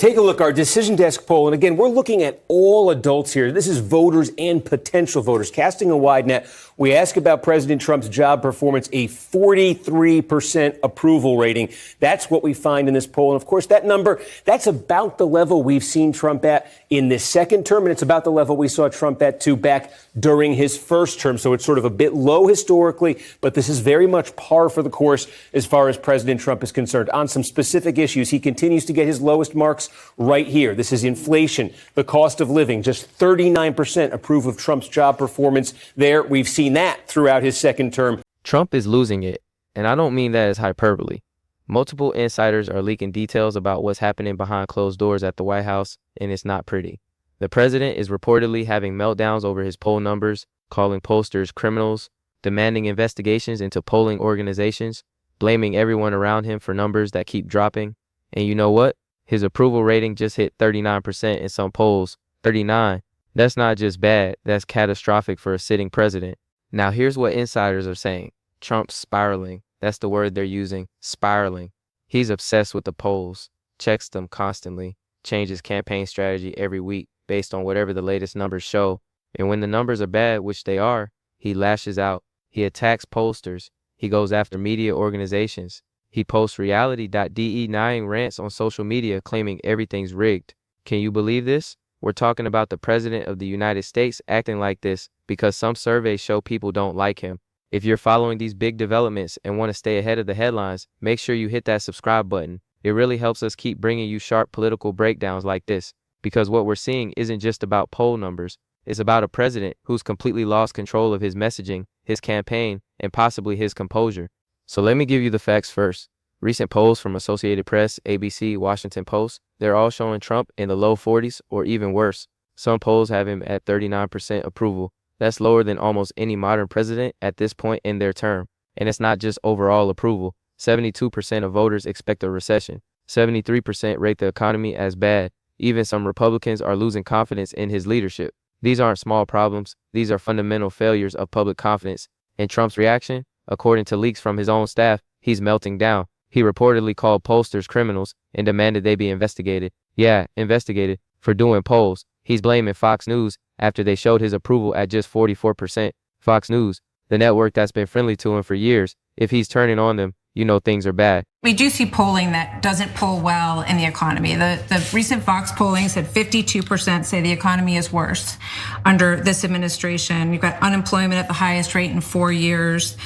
Take a look, our Decision Desk poll, and again, we're looking at all adults here. This is voters and potential voters. Casting a wide net, we ask about President Trump's job performance, a 43% approval rating. That's what we find in this poll. And of course, that number, that's about the level we've seen Trump at in this second term, and it's about the level we saw Trump at, too, back during his first term. So it's sort of a bit low historically, but this is very much par for the course as far as President Trump is concerned. On some specific issues, he continues to get his lowest marks right here. This is inflation, the cost of living. Just 39% approve of Trump's job performance there. We've seen that throughout his second term. Trump is losing it, and I don't mean that as hyperbole. Multiple insiders are leaking details about what's happening behind closed doors at the White House, and it's not pretty. The president is reportedly having meltdowns over his poll numbers, calling pollsters criminals, demanding investigations into polling organizations, blaming everyone around him for numbers that keep dropping. And you know what? His approval rating just hit 39% in some polls. 39. That's not just bad, that's catastrophic for a sitting president. Now here's what insiders are saying. Trump's spiraling. That's the word they're using, spiraling. He's obsessed with the polls, checks them constantly, changes campaign strategy every week based on whatever the latest numbers show. And when the numbers are bad, which they are, he lashes out. He attacks pollsters. He goes after media organizations. He posts reality.de-ing rants on social media claiming everything's rigged. Can you believe this? We're talking about the president of the United States acting like this because some surveys show people don't like him. If you're following these big developments and want to stay ahead of the headlines, make sure you hit that subscribe button. It really helps us keep bringing you sharp political breakdowns like this, because what we're seeing isn't just about poll numbers. It's about a president who's completely lost control of his messaging, his campaign, and possibly his composure. So let me give you the facts first. Recent polls from Associated Press, ABC, Washington Post, they're all showing Trump in the low 40s or even worse. Some polls have him at 39% approval. That's lower than almost any modern president at this point in their term. And it's not just overall approval. 72% of voters expect a recession. 73% rate the economy as bad. Even some Republicans are losing confidence in his leadership. These aren't small problems. These are fundamental failures of public confidence. And Trump's reaction? According to leaks from his own staff, he's melting down. He reportedly called pollsters criminals and demanded they be investigated. Yeah, investigated for doing polls. He's blaming Fox News after they showed his approval at just 44%. Fox News, the network that's been friendly to him for years, if he's turning on them, you know things are bad. We do see polling that doesn't poll well in the economy. The recent Fox polling said 52% say the economy is worse under this administration. We've got unemployment at the highest rate in 4 years.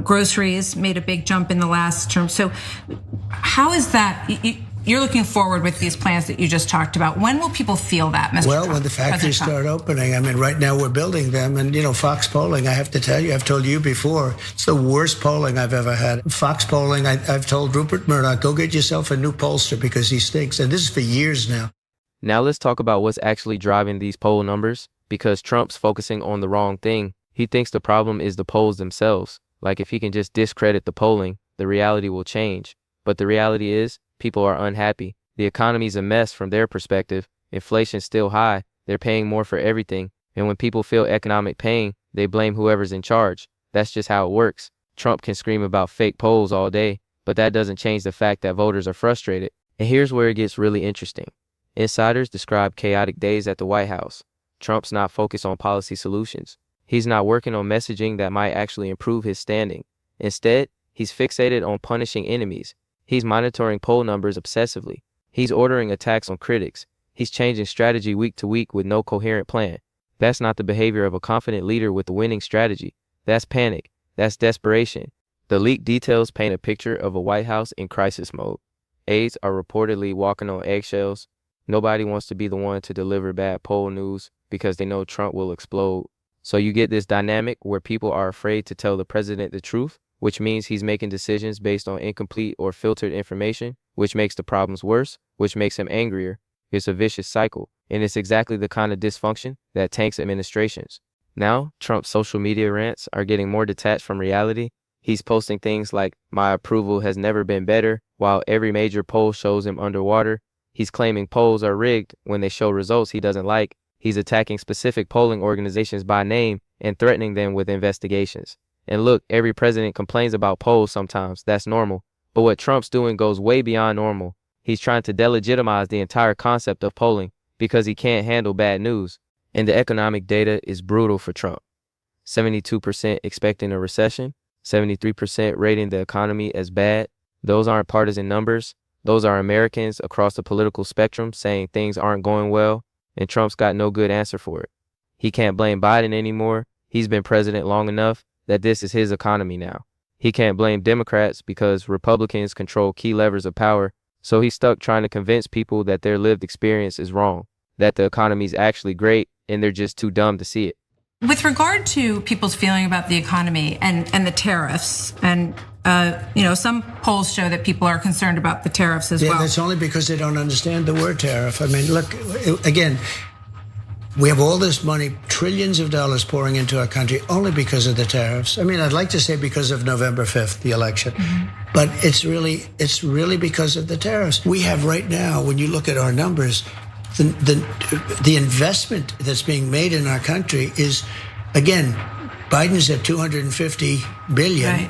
Groceries made a big jump in the last term. So how is that? You're looking forward with these plans that you just talked about. When will people feel that, Mr. Well, Trump, when the factories start opening. I mean, right now we're building them. And, Fox polling, I have to tell you, I've told you before, it's the worst polling I've ever had. Fox polling, I've told Rupert Murdoch, go get yourself a new pollster because he stinks. And this is for years now. Now let's talk about what's actually driving these poll numbers, because Trump's focusing on the wrong thing. He thinks the problem is the polls themselves. Like if he can just discredit the polling, the reality will change. But the reality is, people are unhappy. The economy's a mess from their perspective. Inflation's still high. They're paying more for everything. And when people feel economic pain, they blame whoever's in charge. That's just how it works. Trump can scream about fake polls all day, but that doesn't change the fact that voters are frustrated. And here's where it gets really interesting. Insiders describe chaotic days at the White House. Trump's not focused on policy solutions. He's not working on messaging that might actually improve his standing. Instead, he's fixated on punishing enemies. He's monitoring poll numbers obsessively. He's ordering attacks on critics. He's changing strategy week to week with no coherent plan. That's not the behavior of a confident leader with a winning strategy. That's panic. That's desperation. The leaked details paint a picture of a White House in crisis mode. Aides are reportedly walking on eggshells. Nobody wants to be the one to deliver bad poll news because they know Trump will explode. So you get this dynamic where people are afraid to tell the president the truth, which means he's making decisions based on incomplete or filtered information, which makes the problems worse, which makes him angrier. It's a vicious cycle, and it's exactly the kind of dysfunction that tanks administrations. Now, Trump's social media rants are getting more detached from reality. He's posting things like, "My approval has never been better," while every major poll shows him underwater. He's claiming polls are rigged when they show results he doesn't like. He's attacking specific polling organizations by name and threatening them with investigations. And look, every president complains about polls sometimes. That's normal. But what Trump's doing goes way beyond normal. He's trying to delegitimize the entire concept of polling because he can't handle bad news. And the economic data is brutal for Trump. 72% expecting a recession, 73% rating the economy as bad. Those aren't partisan numbers. Those are Americans across the political spectrum saying things aren't going well, and Trump's got no good answer for it. He can't blame Biden anymore. He's been president long enough that this is his economy now. He can't blame Democrats because Republicans control key levers of power, so he's stuck trying to convince people that their lived experience is wrong, that the economy's actually great, and they're just too dumb to see it. With regard to people's feeling about the economy and the tariffs, and some polls show that people are concerned about the tariffs as well. Yeah, that's only because they don't understand the word tariff. I mean, look, again, we have all this money, trillions of dollars pouring into our country only because of the tariffs. I mean, I'd like to say because of November 5th, the election, but it's really because of the tariffs. We have right now, when you look at our numbers, the investment that's being made in our country is, again, Biden's at 250 billion, right,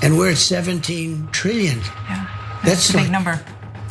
and we're at 17 trillion. Yeah, that's a big number.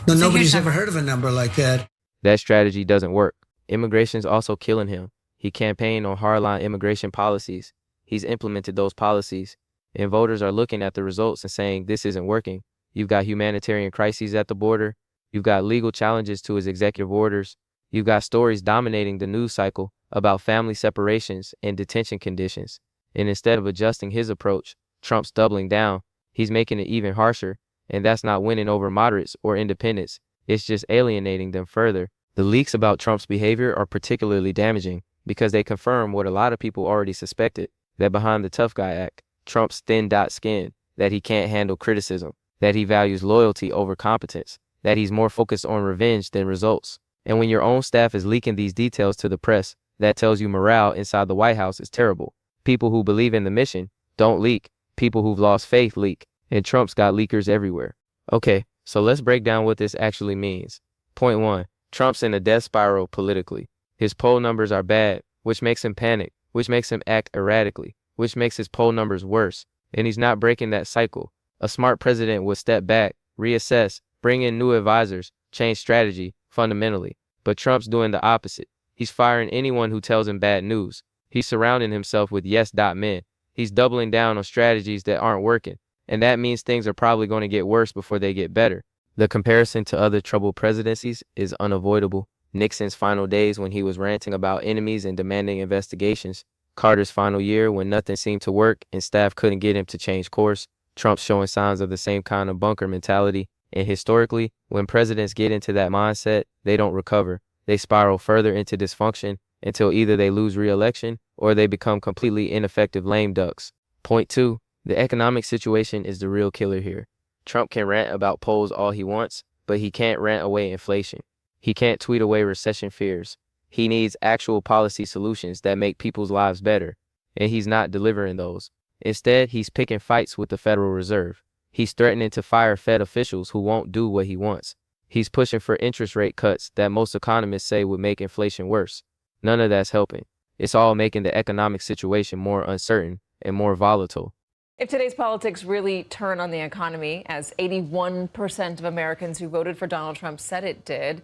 No, nobody's ever heard of a number like that. That strategy doesn't work. Immigration's also killing him. He campaigned on hardline immigration policies. He's implemented those policies, and voters are looking at the results and saying this isn't working. You've got humanitarian crises at the border. You've got legal challenges to his executive orders. You've got stories dominating the news cycle about family separations and detention conditions. And instead of adjusting his approach, Trump's doubling down. He's making it even harsher. And that's not winning over moderates or independents. It's just alienating them further. The leaks about Trump's behavior are particularly damaging because they confirm what a lot of people already suspected, that behind the tough guy act, Trump's thin-dot skin, that he can't handle criticism, that he values loyalty over competence, that he's more focused on revenge than results. And when your own staff is leaking these details to the press, that tells you morale inside the White House is terrible. People who believe in the mission don't leak. People who've lost faith leak. And Trump's got leakers everywhere. Okay, so let's break down what this actually means. Point 1. Trump's in a death spiral politically. His poll numbers are bad, which makes him panic, which makes him act erratically, which makes his poll numbers worse. And he's not breaking that cycle. A smart president would step back, reassess, bring in new advisors, change strategy fundamentally. But Trump's doing the opposite. He's firing anyone who tells him bad news. He's surrounding himself with yes-men. He's doubling down on strategies that aren't working. And that means things are probably going to get worse before they get better. The comparison to other troubled presidencies is unavoidable. Nixon's final days when he was ranting about enemies and demanding investigations. Carter's final year when nothing seemed to work and staff couldn't get him to change course. Trump's showing signs of the same kind of bunker mentality. And historically, when presidents get into that mindset, they don't recover. They spiral further into dysfunction until either they lose re-election or they become completely ineffective lame ducks. Point 2. The economic situation is the real killer here. Trump can rant about polls all he wants, but he can't rant away inflation. He can't tweet away recession fears. He needs actual policy solutions that make people's lives better, and he's not delivering those. Instead, he's picking fights with the Federal Reserve. He's threatening to fire Fed officials who won't do what he wants. He's pushing for interest rate cuts that most economists say would make inflation worse. None of that's helping. It's all making the economic situation more uncertain and more volatile. If today's politics really turn on the economy, as 81% of Americans who voted for Donald Trump said it did,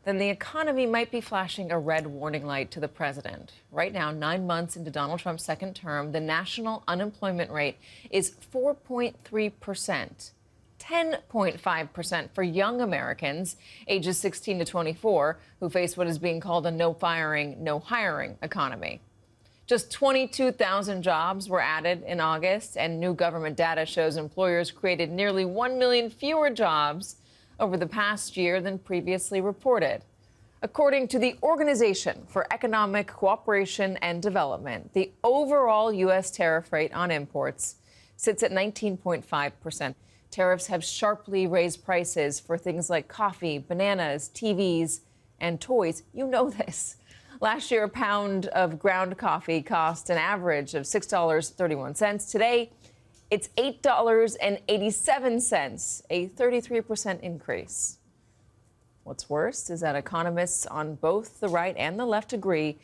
then the economy might be flashing a red warning light to the president. Right now, 9 months into Donald Trump's second term, the national unemployment rate is 4.3%, 10.5% for young Americans ages 16 to 24 who face what is being called a no firing, no hiring economy. Just 22,000 jobs were added in August, and new government data shows employers created nearly 1 million fewer jobs over the past year than previously reported. According to the Organization for Economic Cooperation and Development, the overall U.S. tariff rate on imports sits at 19.5%. Tariffs have sharply raised prices for things like coffee, bananas, TVs, and toys. You know this. Last year, a pound of ground coffee cost an average of $6.31. Today, it's $8.87, a 33% increase. What's worse is that economists on both the right and the left agree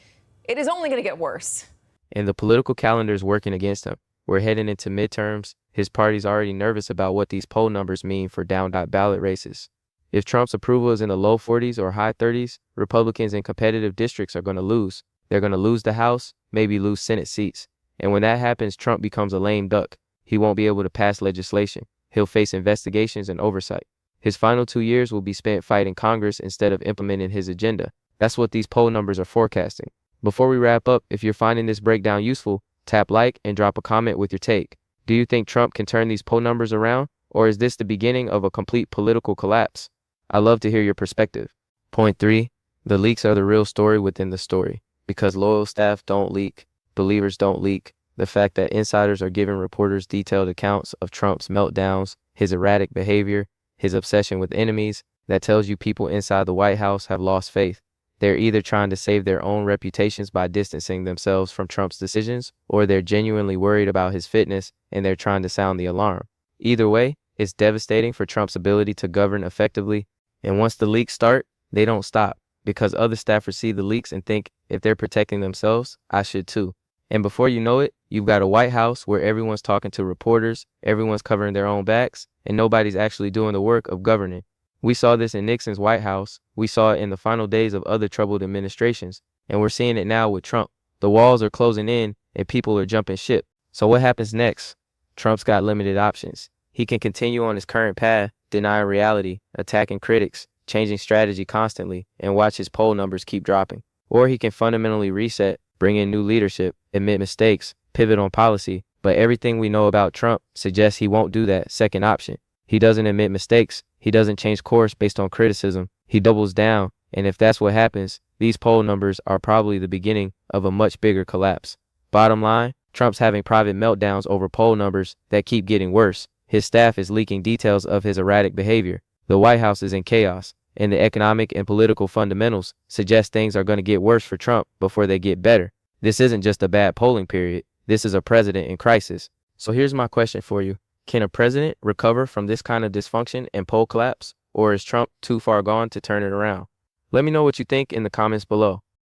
it is only going to get worse. And the political calendar is working against him. We're heading into midterms. His party's already nervous about what these poll numbers mean for down ballot races. If Trump's approval is in the low 40s or high 30s, Republicans in competitive districts are going to lose. They're going to lose the House, maybe lose Senate seats. And when that happens, Trump becomes a lame duck. He won't be able to pass legislation. He'll face investigations and oversight. His final 2 years will be spent fighting Congress instead of implementing his agenda. That's what these poll numbers are forecasting. Before we wrap up, if you're finding this breakdown useful, tap like and drop a comment with your take. Do you think Trump can turn these poll numbers around, or is this the beginning of a complete political collapse? I'd love to hear your perspective. Point 3. The leaks are the real story within the story. Because loyal staff don't leak, believers don't leak. The fact that insiders are giving reporters detailed accounts of Trump's meltdowns, his erratic behavior, his obsession with enemies, that tells you people inside the White House have lost faith. They're either trying to save their own reputations by distancing themselves from Trump's decisions, or they're genuinely worried about his fitness and they're trying to sound the alarm. Either way, it's devastating for Trump's ability to govern effectively. And once the leaks start, they don't stop, because other staffers see the leaks and think, if they're protecting themselves, I should too. And before you know it, you've got a White House where everyone's talking to reporters, everyone's covering their own backs, and nobody's actually doing the work of governing. We saw this in Nixon's White House, we saw it in the final days of other troubled administrations, and we're seeing it now with Trump. The walls are closing in and people are jumping ship. So what happens next? Trump's got limited options. He can continue on his current path, denying reality, attacking critics, changing strategy constantly, and watch his poll numbers keep dropping. Or he can fundamentally reset, bring in new leadership, admit mistakes, pivot on policy, but everything we know about Trump suggests he won't do that second option. He doesn't admit mistakes. He doesn't change course based on criticism. He doubles down, and if that's what happens, these poll numbers are probably the beginning of a much bigger collapse. Bottom line, Trump's having private meltdowns over poll numbers that keep getting worse. His staff is leaking details of his erratic behavior. The White House is in chaos, and the economic and political fundamentals suggest things are going to get worse for Trump before they get better. This isn't just a bad polling period. This is a president in crisis. So here's my question for you. Can a president recover from this kind of dysfunction and poll collapse, or is Trump too far gone to turn it around? Let me know what you think in the comments below.